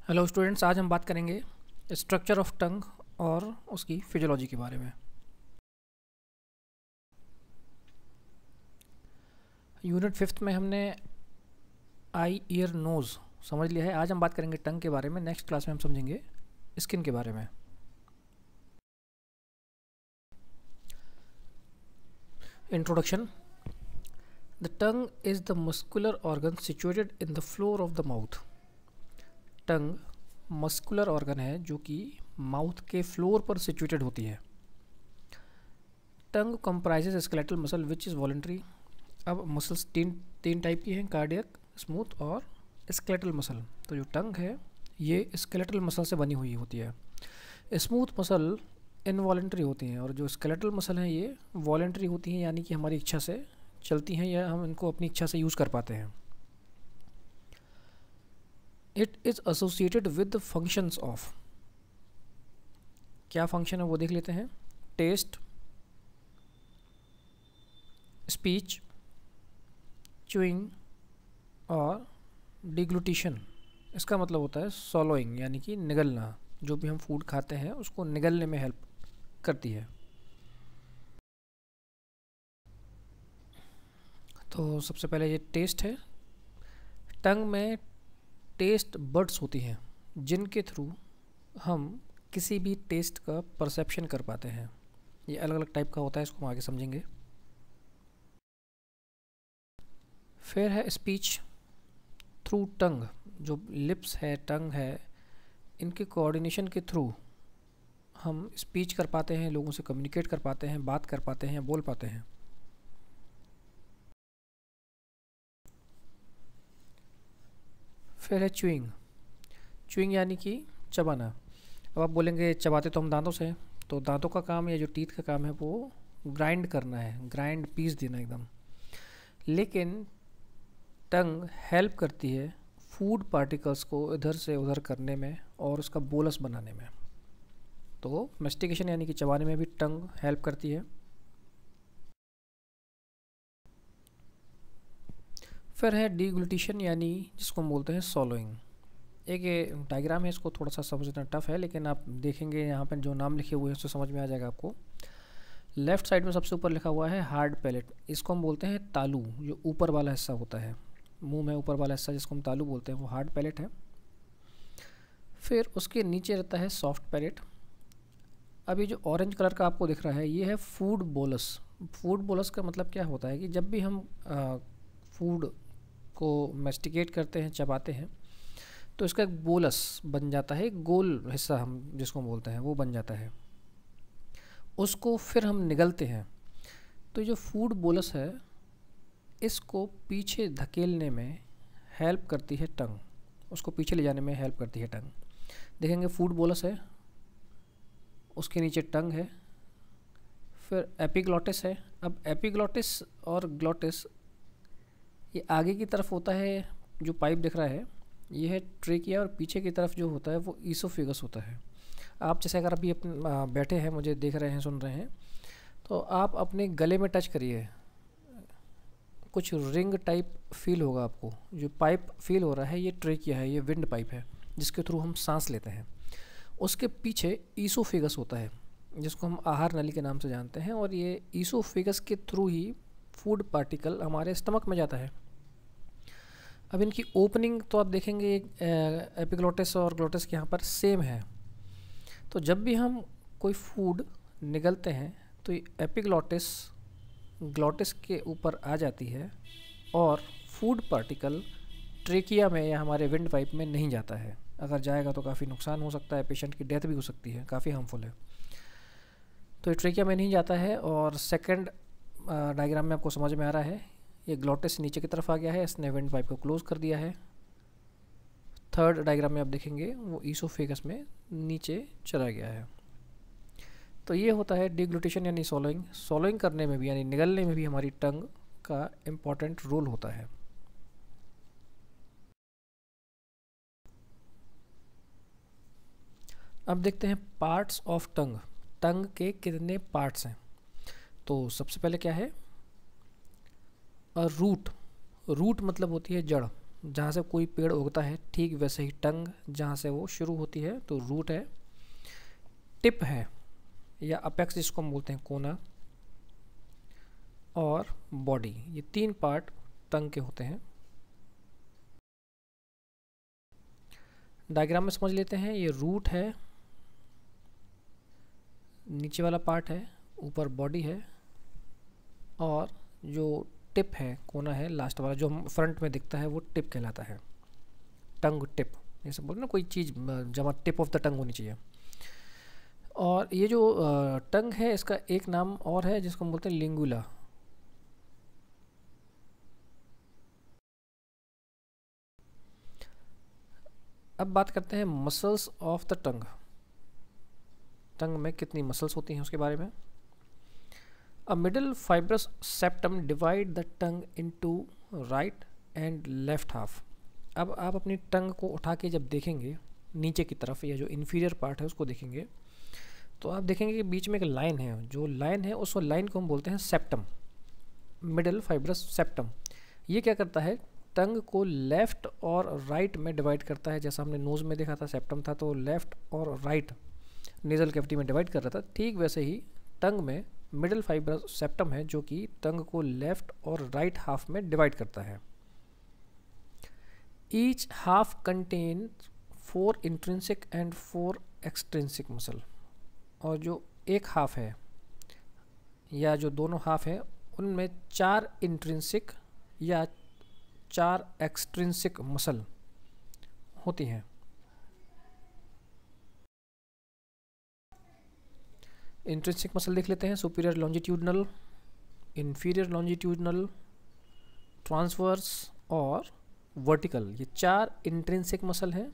Hello students, आज हम बात करेंगे स्ट्रक्चर ऑफ टंग और उसकी फिजियोलॉजी के बारे में। यूनिट 5th में हमने आई, ईयर, नोज़ समझ लिया है। आज हम बात करेंगे टंग के बारे में। नेक्स्ट क्लास में हम समझेंगे स्किन के बारे में। Introduction. The tongue is the muscular organ situated in the floor of the mouth. Tongue muscular organ है जो कि माउथ के फ्लोर पर सिचुएटेड होती है। Tongue comprises skeletal muscle which is voluntary. अब मसल्स तीन टाइप की हैं, कार्डियक, स्मूथ और स्केलेटल मसल। तो जो टंग है ये स्केलेटल मसल से बनी हुई होती है। स्मूथ मसल इनवॉलेंट्री होती हैं और जो स्केलेटल मसल हैं ये वॉलेंट्री होती हैं, यानी कि हमारी इच्छा से चलती हैं या हम इनको अपनी इच्छा से यूज़ कर पाते हैं। It is associated with the functions of, क्या फंक्शन है वो देख लेते हैं। टेस्ट, स्पीच, च्यूइंग और डिग्लूटिशन। इसका मतलब होता है सॉलोइंग, यानी कि निगलना। जो भी हम फूड खाते हैं उसको निगलने में हेल्प करती है। तो सबसे पहले ये टेस्ट है। टंग में टेस्ट बड्स होती हैं जिनके थ्रू हम किसी भी टेस्ट का परसेप्शन कर पाते हैं। ये अलग अलग टाइप का होता है, इसको हम आगे समझेंगे। फिर है स्पीच थ्रू टंग। जो लिप्स है, टंग है, इनके कोऑर्डिनेशन के थ्रू हम स्पीच कर पाते हैं, लोगों से कम्युनिकेट कर पाते हैं, बात कर पाते हैं, बोल पाते हैं। फिर है च्यूइंग। च्यूइंग यानी कि चबाना। अब आप बोलेंगे चबाते तो हम दांतों से हैं, तो दांतों का काम या जो टीथ का काम है वो ग्राइंड करना है, ग्राइंड पीस देना एकदम। लेकिन टंग हेल्प करती है फूड पार्टिकल्स को इधर से उधर करने में और उसका बोलस बनाने में। तो मेस्टिकेशन यानी कि चबाने में भी टंग हेल्प करती है। फिर है डिग्लूटिशन, यानी जिसको हम बोलते हैं सॉलोइंग। एक ये डायग्राम है, इसको थोड़ा सा समझना टफ है, लेकिन आप देखेंगे यहाँ पर जो नाम लिखे हुए हैं उससे समझ में आ जाएगा आपको। लेफ़्ट साइड में सबसे ऊपर लिखा हुआ है हार्ड पैलेट। इसको हम बोलते हैं तालू, जो ऊपर वाला हिस्सा होता है मुंह में, ऊपर वाला हिस्सा जिसको हम तालू बोलते हैं वो हार्ड पैलेट है। फिर उसके नीचे रहता है सॉफ्ट पैलेट। अभी जो ऑरेंज कलर का आपको दिख रहा है ये है फूड बोलस। फूड बोलस का मतलब क्या होता है कि जब भी हम फूड को मेस्टिकेट करते हैं, चबाते हैं, तो इसका एक बोलस बन जाता है, एक गोल हिस्सा हम जिसको बोलते हैं वो बन जाता है। उसको फिर हम निगलते हैं। तो जो फूड बोलस है इसको पीछे धकेलने में हेल्प करती है टंग, उसको पीछे ले जाने में हेल्प करती है टंग। देखेंगे फूड बोलस है, उसके नीचे टंग है, फिर एपिग्लॉटिस है। अब एपिग्लॉटिस और ग्लॉटिस ये आगे की तरफ होता है, जो पाइप दिख रहा है ये है ट्रेकिया, और पीछे की तरफ जो होता है वो ईसोफेगस होता है। आप जैसे अगर अभी अपने बैठे हैं, मुझे देख रहे हैं, सुन रहे हैं, तो आप अपने गले में टच करिए, कुछ रिंग टाइप फील होगा आपको। जो पाइप फील हो रहा है ये ट्रेकिया है, ये विंड पाइप है जिसके थ्रू हम सांस लेते हैं। उसके पीछे ईसोफेगस होता है जिसको हम आहार नली के नाम से जानते हैं, और ये ईसोफेगस के थ्रू ही फूड पार्टिकल हमारे स्टमक में जाता है। अब इनकी ओपनिंग तो आप देखेंगे एपिग्लॉटिस और ग्लॉटिस के यहाँ पर सेम है। तो जब भी हम कोई फूड निगलते हैं तो ये एपिग्लॉटिस ग्लॉटिस के ऊपर आ जाती है और फूड पार्टिकल ट्रेकिया में या हमारे विंड पाइप में नहीं जाता है। अगर जाएगा तो काफ़ी नुकसान हो सकता है, पेशेंट की डेथ भी हो सकती है, काफ़ी हार्मफुल है। तो ये ट्रेकिया में नहीं जाता है। और सेकंड डायग्राम में आपको समझ में आ रहा है, ये ग्लॉटिस नीचे की तरफ आ गया है, इसने विंड पाइप को क्लोज कर दिया है। थर्ड डायग्राम में आप देखेंगे वो ईसोफेगस में नीचे चला गया है। तो ये होता है डिग्लूटिशन यानी सॉलोइंग। सॉलोइंग करने में भी यानी निगलने में भी हमारी टंग का इम्पॉर्टेंट रोल होता है। अब देखते हैं पार्ट्स ऑफ टंग। टंग के कितने पार्ट्स हैं। तो सबसे पहले क्या है, रूट। रूट मतलब होती है जड़, जहाँ से कोई पेड़ उगता है, ठीक वैसे ही टंग जहाँ से वो शुरू होती है तो रूट है। टिप है या अपेक्स जिसको हम बोलते हैं कोना, और बॉडी, ये 3 पार्ट टंग के होते हैं। डायग्राम में समझ लेते हैं। ये रूट है, नीचे वाला पार्ट है, ऊपर बॉडी है, और जो टिप है, कोना है, लास्ट वाला जो हम फ्रंट में दिखता है वो टिप कहलाता है। टंग टिप, ये सब बोलते ना, कोई चीज़ जमा टिप ऑफ द टंग होनी चाहिए। और ये जो टंग है इसका एक नाम और है जिसको हम बोलते हैं लिंगुला। अब बात करते हैं मसल्स ऑफ द टंग। टंग में कितनी मसल्स होती हैं उसके बारे में। अ middle fibrous septum divide the tongue into right and left half. अब आप अपनी टंग को उठा के जब देखेंगे नीचे की तरफ, या जो इन्फीरियर पार्ट है उसको देखेंगे, तो आप देखेंगे कि बीच में एक लाइन है। जो लाइन है उस लाइन को हम बोलते हैं सेप्टम, मिडल फाइब्रस सेप्टम। ये क्या करता है, टंग को लेफ़्ट और राइट में डिवाइड करता है। जैसा हमने नोज़ में देखा था सेप्टम था, तो लेफ़्ट और राइट नेज़ल कैविटी में डिवाइड कर रहा था। ठीक वैसे ही टंग में मिडल फाइब्रस सेप्टम है जो कि टंग को लेफ़्ट और राइट हाफ में डिवाइड करता है। Each half contain 4 intrinsic and 4 extrinsic muscle. और जो एक हाफ है या जो दोनों हाफ है उनमें 4 इंट्रिंसिक या 4 एक्सट्रिंसिक मसल होती हैं। इंट्रिंसिक मसल देख लेते हैं। Superior longitudinal, inferior longitudinal, transverse और वर्टिकल, ये 4 इंट्रिंसिक मसल हैं।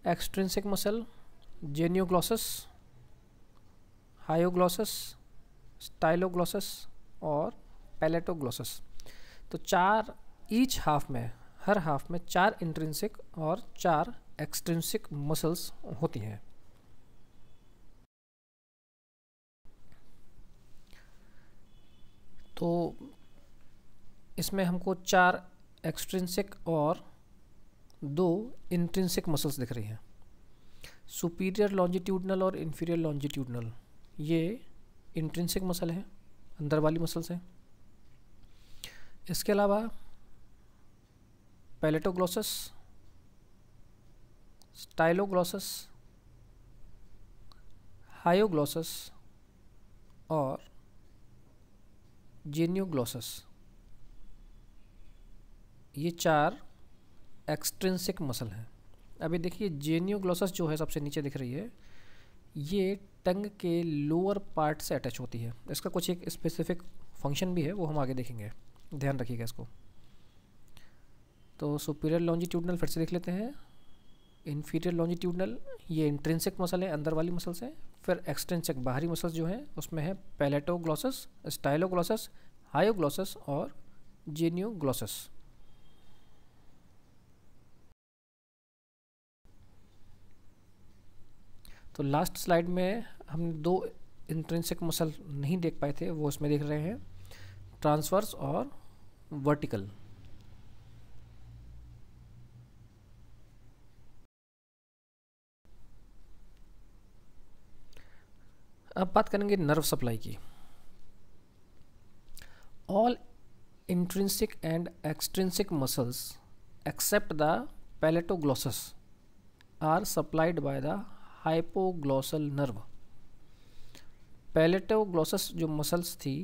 एक्सट्रिंसिक मसल जेनियोग्लॉसस, हायोग्लॉसस, स्टाइलोग्लॉसस और पैलेटोग्लॉसस। तो 4 ईच हाफ में, हर हाफ में 4 इंट्रिंसिक और 4 एक्सट्रिंसिक मसल्स होती हैं। तो इसमें हमको 4 एक्सट्रिंसिक और 2 इंट्रिंसिक मसल्स दिख रही हैं। सुपीरियर लॉन्जिट्यूडनल और इंफीरियर लॉन्जिट्यूडनल ये इंट्रिंसिक मसल है, अंदर वाली मसल्स हैं। इसके अलावा पैलेटोग्लॉसस, स्टाइलोग्लॉसस, हायोग्लॉसस और जेनियोग्लॉसस, ये 4 एक्सट्रिंसिक मसल हैं। अभी देखिए जेनियोग्लॉसस जो है सबसे नीचे दिख रही है, ये टंग के लोअर पार्ट से अटैच होती है। इसका कुछ एक स्पेसिफिक फंक्शन भी है, वो हम आगे देखेंगे, ध्यान रखिएगा इसको। तो सुपीरियर लॉन्जिट्यूडनल फिर से देख लेते हैं। इन्फीरियर लॉन्जिट्यूडनल ये इंट्रिंसिक मसल है, अंदर वाली मसल्स हैं। फिर एक्सट्रिंसिक बाहरी मसल्स जो हैं उसमें है पैलेटोग्लॉसस, स्टाइलोग्लॉसस, हायोग्लॉसस और जेनियोग्लॉसस। तो लास्ट स्लाइड में हम 2 इंट्रिंसिक मसल नहीं देख पाए थे, वो इसमें देख रहे हैं, ट्रांसवर्स और वर्टिकल। अब बात करेंगे नर्व सप्लाई की। All intrinsic and extrinsic muscles except the palatoglossus are supplied by the hypoglossal nerve. Palatoglossus जो मसल्स थी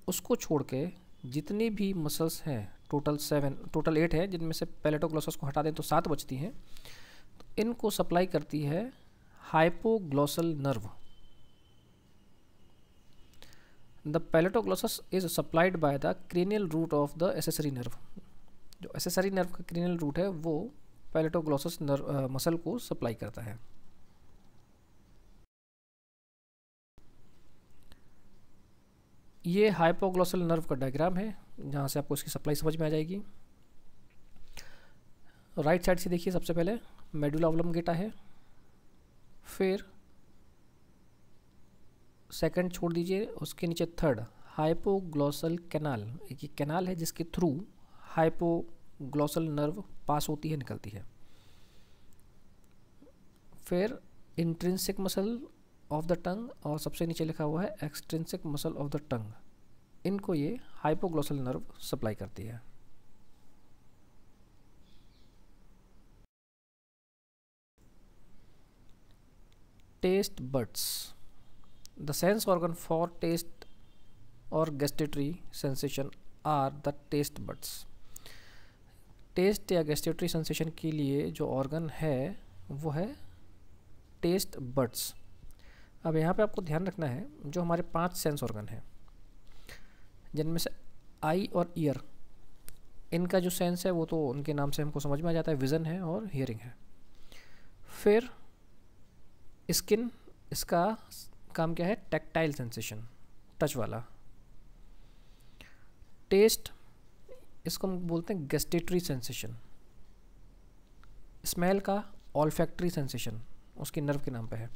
उसको छोड़ के जितनी भी मसल्स हैं, टोटल 8 है, जिनमें से पैलेटोग्लॉसस को हटा दें तो 7 बचती हैं। तो इनको सप्लाई करती है hypoglossal nerve. The palatoglossus is supplied by the cranial root of the accessory nerve. जो एसेसरी नर्व का क्रेनियल रूट है वो पैलेटोग्लॉसस मसल को सप्लाई करता है। ये हाइपोग्लॉसल नर्व का डायग्राम है, जहाँ से आपको इसकी सप्लाई समझ में आ जाएगी। राइट साइड से देखिए, सबसे पहले मेडुला ऑब्लोंगेटा है, फिर सेकंड छोड़ दीजिए, उसके नीचे थर्ड हाइपोग्लॉसल कैनाल, एक ये कैनाल है जिसके थ्रू हाइपोग्लॉसल नर्व पास होती है, निकलती है। फिर intrinsic muscle of the tongue, और सबसे नीचे लिखा हुआ है extrinsic muscle of the tongue, इनको ये हाइपोग्लॉसल नर्व सप्लाई करती है। Taste buds, the sense organ for taste और gustatory sensation are the taste buds. Taste या गस्टेटरी सेंसेशन के लिए जो ऑर्गन है वो है टेस्ट बड्स। अब यहाँ पे आपको ध्यान रखना है, जो हमारे 5 सेंस ऑर्गन हैं जिनमें से आई और ईयर, इनका जो सेंस है वो तो उनके नाम से हमको समझ में आ जाता है, विज़न है और हियरिंग है। फिर स्किन, इसका काम क्या है, टैक्टाइल सेंसेशन, टच वाला। टेस्ट, इसको हम बोलते हैं गस्टेटरी सेंसेशन। स्मेल का ऑल्फैक्टरी सेंसेशन, उसकी नर्व के नाम पे है,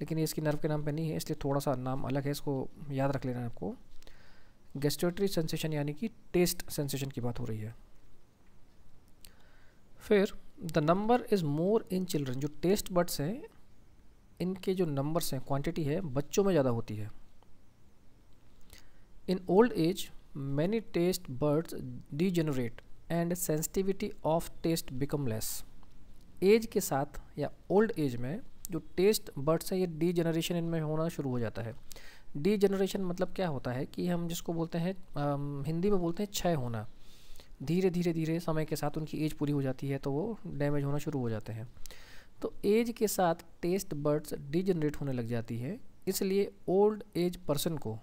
लेकिन ये इसकी नर्व के नाम पे नहीं है, इसलिए थोड़ा सा नाम अलग है, इसको याद रख लेना है आपको। गस्टेटरी सेंसेशन यानी कि टेस्ट सेंसेशन की बात हो रही है। फिर the number is more in children, जो टेस्ट बड्स हैं इनके जो नंबर्स हैं, क्वांटिटी है, बच्चों में ज़्यादा होती है। In old age many taste buds degenerate and sensitivity of taste become less. Age के साथ या ओल्ड एज में जो टेस्ट बड्स हैं ये डीजेनरेशन इनमें होना शुरू हो जाता है। डीजेनरेशन मतलब क्या होता है कि हम जिसको बोलते हैं हिंदी में बोलते हैं क्षय होना। धीरे धीरे धीरे समय के साथ उनकी एज पूरी हो जाती है तो वो डैमेज होना शुरू हो जाते हैं। तो एज के साथ टेस्ट बड्स डीजनरेट होने लग जाती है, इसलिए ओल्ड एज पर्सन को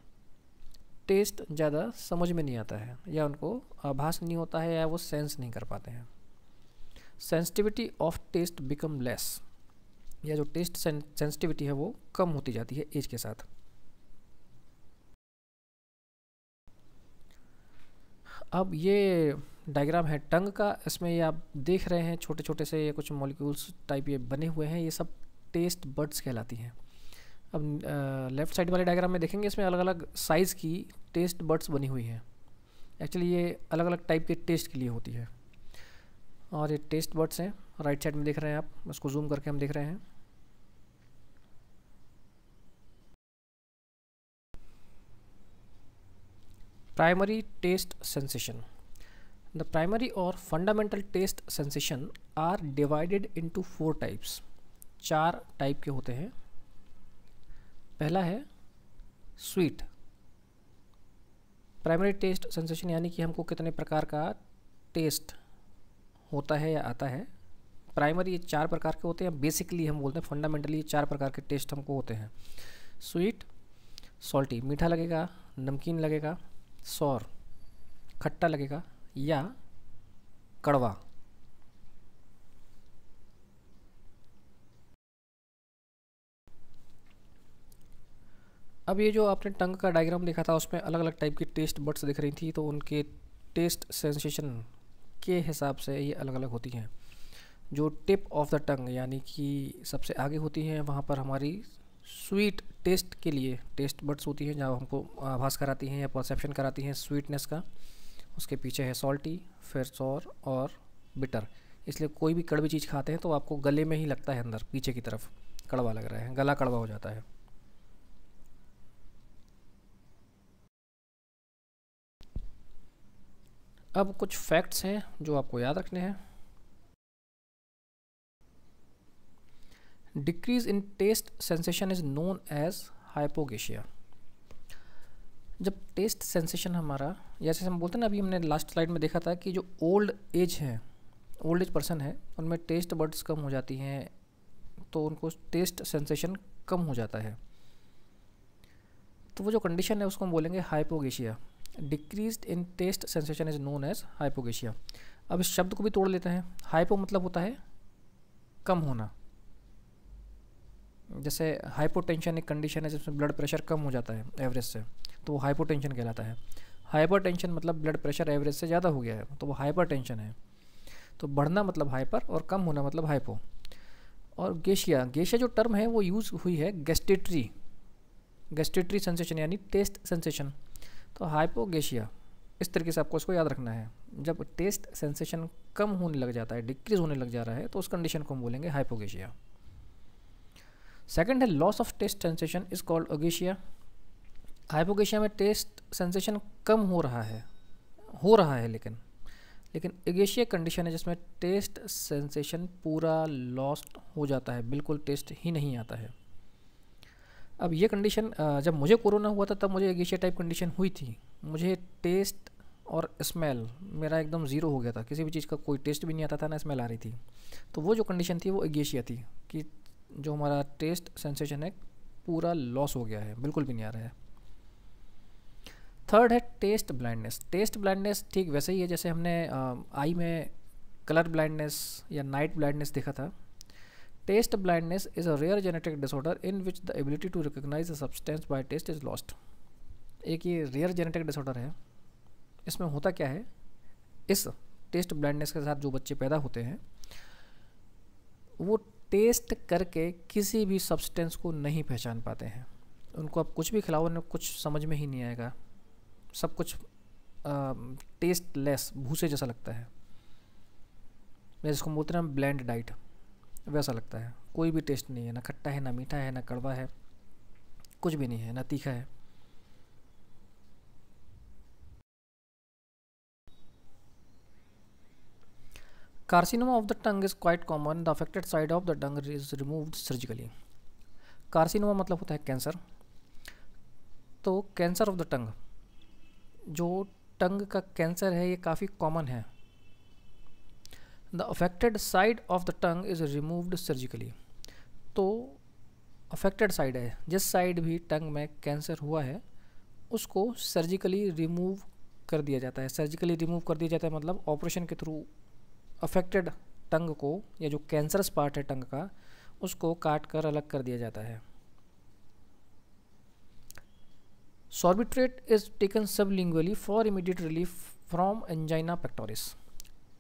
टेस्ट ज़्यादा समझ में नहीं आता है, या उनको आभास नहीं होता है, या वो सेंस नहीं कर पाते हैं। Sensitivity of taste become less, या जो टेस्ट सेंसिटिविटी है वो कम होती जाती है एज के साथ। अब ये डायग्राम है टंग का, इसमें ये आप देख रहे हैं छोटे छोटे से ये कुछ मॉलिक्यूल्स टाइप ये बने हुए हैं, ये सब टेस्ट बड्स कहलाती हैं। अब लेफ़्ट साइड वाले डायग्राम में देखेंगे, इसमें अलग अलग साइज़ की टेस्ट बड्स बनी हुई हैं। एक्चुअली ये अलग अलग टाइप के टेस्ट के लिए होती है, और ये टेस्ट बड्स हैं, राइट साइड में देख रहे हैं आप, उसको जूम करके हम देख रहे हैं। Primary taste sensation, the primary और fundamental taste sensation are divided into 4 types. 4 type के होते हैं। पहला है स्वीट। प्राइमरी टेस्ट सेंसेशन यानी कि हमको कितने प्रकार का टेस्ट होता है या आता है। प्राइमरी ये 4 प्रकार के होते हैं, बेसिकली हम बोलते हैं फंडामेंटली ये 4 प्रकार के टेस्ट हमको होते हैं। स्वीट, सॉल्टी, मीठा लगेगा, नमकीन लगेगा, सौर, खट्टा लगेगा, या कड़वा। अब ये जो आपने टंग का डायग्राम देखा था उसमें अलग अलग टाइप की टेस्ट बड्स दिख रही थी, तो उनके टेस्ट सेंसेशन के हिसाब से ये अलग अलग होती हैं। जो टिप ऑफ द टंग यानी कि सबसे आगे होती हैं, वहाँ पर हमारी स्वीट टेस्ट के लिए टेस्ट बड्स होती हैं, जहाँ हमको आभास कराती हैं या परसेप्शन कराती हैं स्वीटनेस का। उसके पीछे है सॉल्टी, फिर सौर और बिटर। इसलिए कोई भी कड़वी चीज़ खाते हैं तो आपको गले में ही लगता है, अंदर पीछे की तरफ कड़वा लग रहा है, गला कड़वा हो जाता है। अब कुछ फैक्ट्स हैं जो आपको याद रखने हैं। Decrease in taste sensation is known as hypogeusia. जब टेस्ट सेंसेशन हमारा, जैसे हम बोलते हैं ना, अभी हमने लास्ट स्लाइड में देखा था कि जो ओल्ड एज है, ओल्ड एज पर्सन है, उनमें टेस्ट बड्स कम हो जाती हैं, तो उनको टेस्ट सेंसेशन कम हो जाता है। तो वो जो कंडीशन है उसको हम बोलेंगे hypogeusia. Decreased in taste sensation is known as hypogeusia. अब इस शब्द को भी तोड़ लेते हैं। हाइपो मतलब होता है कम होना, जैसे हाइपोटेंशन एक कंडीशन है जिसमें ब्लड प्रेशर कम हो जाता है एवरेज से, तो वो हाइपोटेंशन कहलाता है। हाइपरटेंशन मतलब ब्लड प्रेशर एवरेज से ज़्यादा हो गया है, तो वो हाइपरटेंशन है। तो बढ़ना मतलब हाइपर और कम होना मतलब हाइपो। और गेशिया, गेशिया जो टर्म है वो यूज़ हुई है गैस्ट्रेटरी गैस्ट्रेटरी सेंसेशन यानी टेस्ट सेंसेशन। तो हाइपोगेशिया, इस तरीके से आपको इसको याद रखना है। जब टेस्ट सेंसेशन कम होने लग जाता है, डिक्रीज होने लग जा रहा है, तो उस कंडीशन को हम बोलेंगे हाइपोगेशिया। सेकंड है loss of taste sensation is called ageusia. Hypogeusia में टेस्ट सेंसेशन कम हो रहा है लेकिन एगेशिया कंडीशन है जिसमें टेस्ट सेंसेशन पूरा लॉस्ट हो जाता है, बिल्कुल टेस्ट ही नहीं आता है। अब ये कंडीशन जब मुझे कोरोना हुआ था तब मुझे एगेशिया टाइप कंडीशन हुई थी। मुझे टेस्ट और स्मेल मेरा एकदम ज़ीरो हो गया था, किसी भी चीज़ का कोई टेस्ट भी नहीं आता था, ना स्मेल आ रही थी। तो वो जो कंडीशन थी वो एगेशिया थी, कि जो हमारा टेस्ट सेंसेशन है पूरा लॉस हो गया है, बिल्कुल भी नहीं आ रहा है। थर्ड है टेस्ट ब्लाइंडनेस। टेस्ट ब्लाइंडनेस ठीक वैसे ही है जैसे हमने आई में कलर ब्लाइंडनेस या नाइट ब्लाइंडनेस देखा था। Taste blindness is a rare genetic disorder in which the ability to recognize a substance by taste is lost. एक ये रेयर जेनेटिक डिसऑर्डर है। इसमें होता क्या है, इस टेस्ट ब्लाइंडनेस के साथ जो बच्चे पैदा होते हैं वो टेस्ट करके किसी भी सब्सटेंस को नहीं पहचान पाते हैं। उनको आप कुछ भी खिलाओ, उन्हें कुछ समझ में ही नहीं आएगा, सब कुछ टेस्टलेस, भूसे जैसा लगता है, जिसको बोलते हैं हम ब्लेंड डाइट, वैसा लगता है। कोई भी टेस्ट नहीं है, ना खट्टा है, ना मीठा है, ना कड़वा है, कुछ भी नहीं है, ना तीखा है। Carcinoma of the tongue is quite common. The affected side of the tongue is removed surgically. Carcinoma मतलब होता है कैंसर। तो कैंसर ऑफ द टंग, जो टंग का कैंसर है, ये काफ़ी कॉमन है। The affected side of the tongue is removed surgically. तो अफेक्टेड साइड है, जिस साइड भी टंग में कैंसर हुआ है उसको सर्जिकली रिमूव कर दिया जाता है। सर्जिकली रिमूव कर दिया जाता है मतलब ऑपरेशन के थ्रू अफेक्टेड टंग को, या जो कैंसरस पार्ट है टंग का, उसको काट कर अलग कर दिया जाता है। Sorbitrate is taken sublingually for immediate relief from angina pectoris.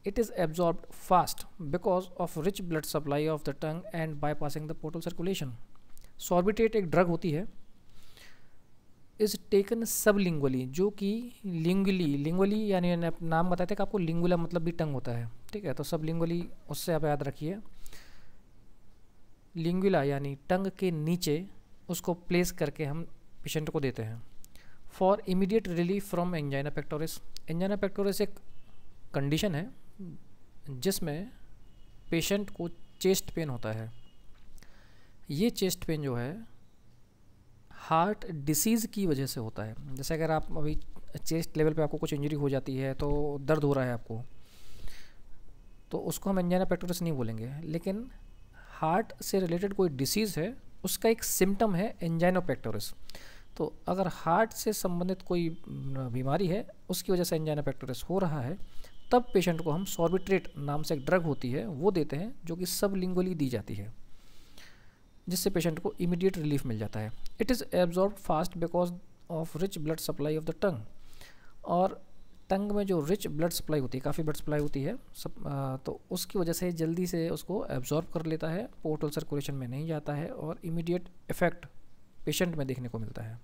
It is absorbed fast because of rich blood supply of the tongue and bypassing the portal circulation. Sorbitrate एक ड्रग होती है, is taken sublingually, जो कि लिंगुअली यानी नाम बताते हैं कि आपको लिंगुला मतलब भी टंग होता है, ठीक है। तो सबलिंगुअली उससे आप याद रखिए, लिंगुला यानी टंग के नीचे उसको प्लेस करके हम पेशेंट को देते हैं। For immediate relief from angina pectoris. Angina pectoris एक कंडीशन है जिसमें पेशेंट को चेस्ट पेन होता है। ये चेस्ट पेन जो है हार्ट डिसीज़ की वजह से होता है। जैसे अगर आप अभी चेस्ट लेवल पे आपको कुछ इंजरी हो जाती है तो दर्द हो रहा है आपको, तो उसको हम एंजाइना पेक्टोरिस नहीं बोलेंगे। लेकिन हार्ट से रिलेटेड कोई डिसीज़ है, उसका एक सिम्टम है एंजाइना पेक्टोरिस। तो अगर हार्ट से संबंधित कोई बीमारी है, उसकी वजह से एंजाइना पेक्टोरिस हो रहा है, तब पेशेंट को हम सॉर्बिट्रेट नाम से एक ड्रग होती है वो देते हैं, जो कि सबलिंगुअली दी जाती है, जिससे पेशेंट को इमीडिएट रिलीफ मिल जाता है। It is absorb fast because of rich blood supply of the tongue. और टंग में जो रिच ब्लड सप्लाई होती है, काफ़ी ब्लड सप्लाई होती है तो उसकी वजह से जल्दी से उसको एब्जॉर्ब कर लेता है, पोर्टल सर्कुलेशन में नहीं जाता है और इमीडिएट इफेक्ट पेशेंट में देखने को मिलता है।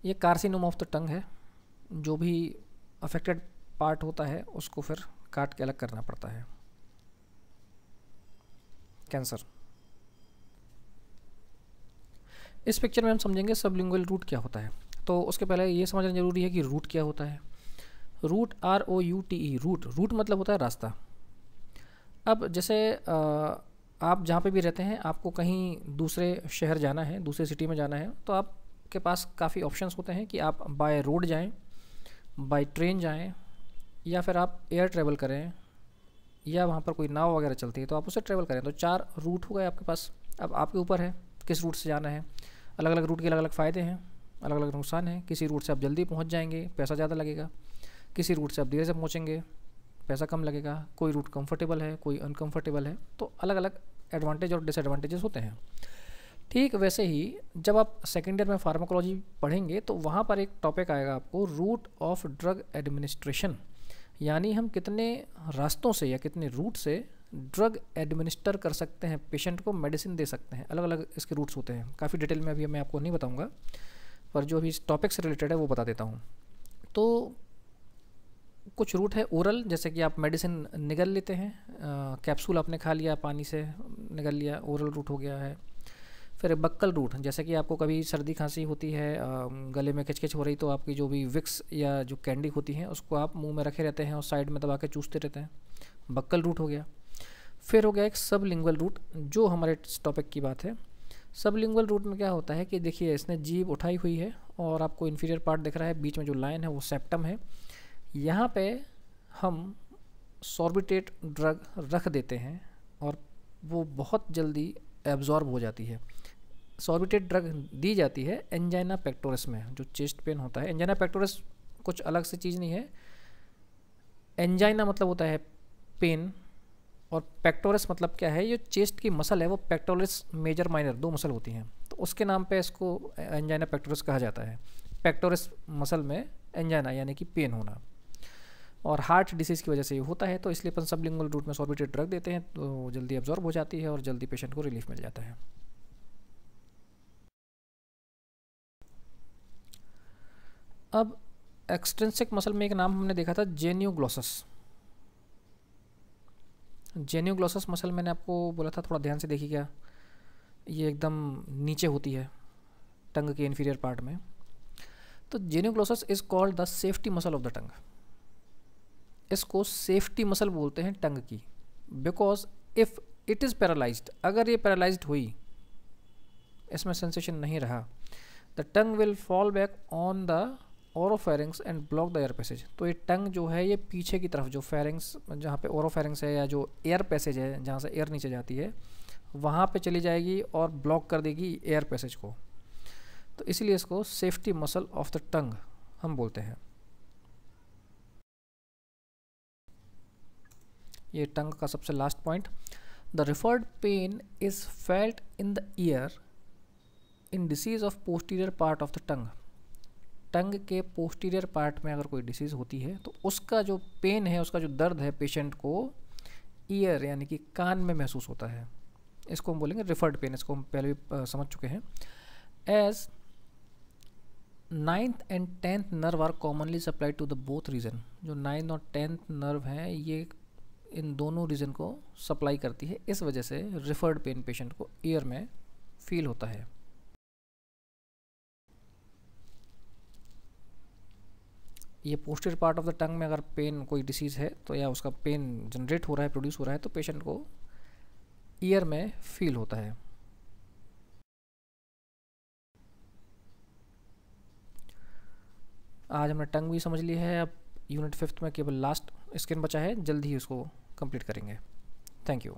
ये कार्सिनोमा ऑफ द टंग है। जो भी अफेक्टेड पार्ट होता है उसको फिर काट के अलग करना पड़ता है। कैंसर। इस पिक्चर में हम समझेंगे सबलिंगुअल रूट क्या होता है। तो उसके पहले ये समझना जरूरी है कि रूट क्या होता है। रूट ROUTE, रूट मतलब होता है रास्ता। अब जैसे आप जहाँ पे भी रहते हैं, आपको कहीं दूसरे शहर जाना है, दूसरे सिटी में जाना है, तो आपके पास काफ़ी ऑप्शंस होते हैं कि आप बाय रोड जाएं, बाय ट्रेन जाएं, या फिर आप एयर ट्रेवल करें, या वहाँ पर कोई नाव वगैरह चलती है तो आप उससे ट्रेवल करें। तो 4 रूट हो गए आपके पास। अब आपके ऊपर है किस रूट से जाना है। अलग अलग रूट के अलग अलग फ़ायदे हैं, अलग अलग नुकसान हैं। किसी रूट से आप जल्दी पहुँच जाएंगे, पैसा ज़्यादा लगेगा। किसी रूट से आप देर से पहुँचेंगे, पैसा कम लगेगा। कोई रूट कंफर्टेबल है, कोई अनकंफर्टेबल है। तो अलग अलग एडवांटेज और डिसएडवांटेजेस होते हैं। ठीक वैसे ही जब आप सेकेंड ईयर में फार्माकोलॉजी पढ़ेंगे तो वहाँ पर एक टॉपिक आएगा आपको, रूट ऑफ ड्रग एडमिनिस्ट्रेशन, यानी हम कितने रास्तों से या कितने रूट से ड्रग एडमिनिस्टर कर सकते हैं, पेशेंट को मेडिसिन दे सकते हैं। अलग अलग इसके रूट्स होते हैं, काफ़ी डिटेल में अभी मैं आपको नहीं बताऊंगा, पर जो अभी इस टॉपिक से रिलेटेड है वो बता देता हूँ। तो कुछ रूट है ओरल, जैसे कि आप मेडिसिन निगल लेते हैं, कैप्सूल आपने खा लिया, पानी से निगल लिया, ओरल रूट हो गया है। फिर बक्कल रूट, जैसे कि आपको कभी सर्दी खांसी होती है, गले में खिचखिच हो रही, तो आपकी जो भी विक्स या जो कैंडी होती हैं उसको आप मुंह में रखे रहते हैं और साइड में दबा के चूसते रहते हैं, बक्कल रूट हो गया। फिर हो गया एक सबलिंगुअल रूट, जो हमारे टॉपिक की बात है। सबलिंगुअल रूट में क्या होता है कि देखिए इसने जीभ उठाई हुई है और आपको इन्फीरियर पार्ट दिख रहा है, बीच में जो लाइन है वो सेप्टम है। यहाँ पे हम सॉर्बिटेट ड्रग रख देते हैं और वो बहुत जल्दी एब्जॉर्ब हो जाती है। सॉर्बिटेट ड्रग दी जाती है एंजाइना पेक्टोरिस में, जो चेस्ट पेन होता है। एंजाइना पेक्टोरिस कुछ अलग से चीज़ नहीं है। एंजाइना मतलब होता है पेन, और पेक्टोरिस मतलब क्या है, ये चेस्ट की मसल है वो पेक्टोरिस मेजर माइनर 2 मसल होती हैं, तो उसके नाम पे इसको एंजाइना पेक्टोरिस कहा जाता है। पेक्टोरिस मसल में एंजाइना यानी कि पेन होना, और हार्ट डिसीज़ की वजह से ये होता है, तो इसलिए अपन सबलिंगुअल रूट में सॉर्बिटेट ड्रग देते हैं तो जल्दी एब्जॉर्ब हो जाती है और जल्दी पेशेंट को रिलीफ मिल जाता है। अब एक्सट्रिंसिक मसल में एक नाम हमने देखा था जेन्यूग्लोसस। जेन्यूग्लोसस मसल मैंने आपको बोला था, थोड़ा ध्यान से देखिएगा, ये एकदम नीचे होती है टंग के इन्फीरियर पार्ट में। तो genioglossus is called the safety muscle of the tongue. इसको सेफ्टी मसल बोलते हैं टंग की, because if it is paralysed, अगर ये पैरालाइज्ड हुई, इसमें सेंसेशन नहीं रहा, the tongue will fall back on the oropharynx and block the air passage. तो ये टंग जो है ये पीछे की तरफ, जो फेरिंग्स जहाँ पे ओरोफेरिंग्स है या जो एयर पैसेज है जहाँ से एयर नीचे जाती है, वहाँ पे चली जाएगी और ब्लॉक कर देगी एयर पैसेज को। तो इसलिए इसको safety muscle of the tongue हम बोलते हैं। ये टंग का सबसे last point, the referred pain is felt in the ear in disease of posterior part of the tongue. Tongue के पोस्टीरियर पार्ट में अगर कोई डिसीज़ होती है तो उसका जो पेन है, उसका जो दर्द है पेशेंट को ईयर यानी कि कान में महसूस होता है। इसको हम बोलेंगे रिफर्ड पेन, इसको हम पहले भी समझ चुके हैं। As 9th and 10th nerve are commonly supplied to the both region. जो 9th और 10th नर्व हैं ये इन दोनों रीजन को सप्लाई करती है, इस वजह से रिफर्ड पेन पेशेंट को ईयर में फील होता है। ये पोस्टीरियर पार्ट ऑफ द टंग में अगर पेन कोई डिसीज़ है तो, या उसका पेन जनरेट हो रहा है, प्रोड्यूस हो रहा है, तो पेशेंट को ईयर में फील होता है। आज हमने टंग भी समझ ली है, अब यूनिट 5th में केवल लास्ट स्किन बचा है, जल्दी ही उसको कंप्लीट करेंगे। Thank you.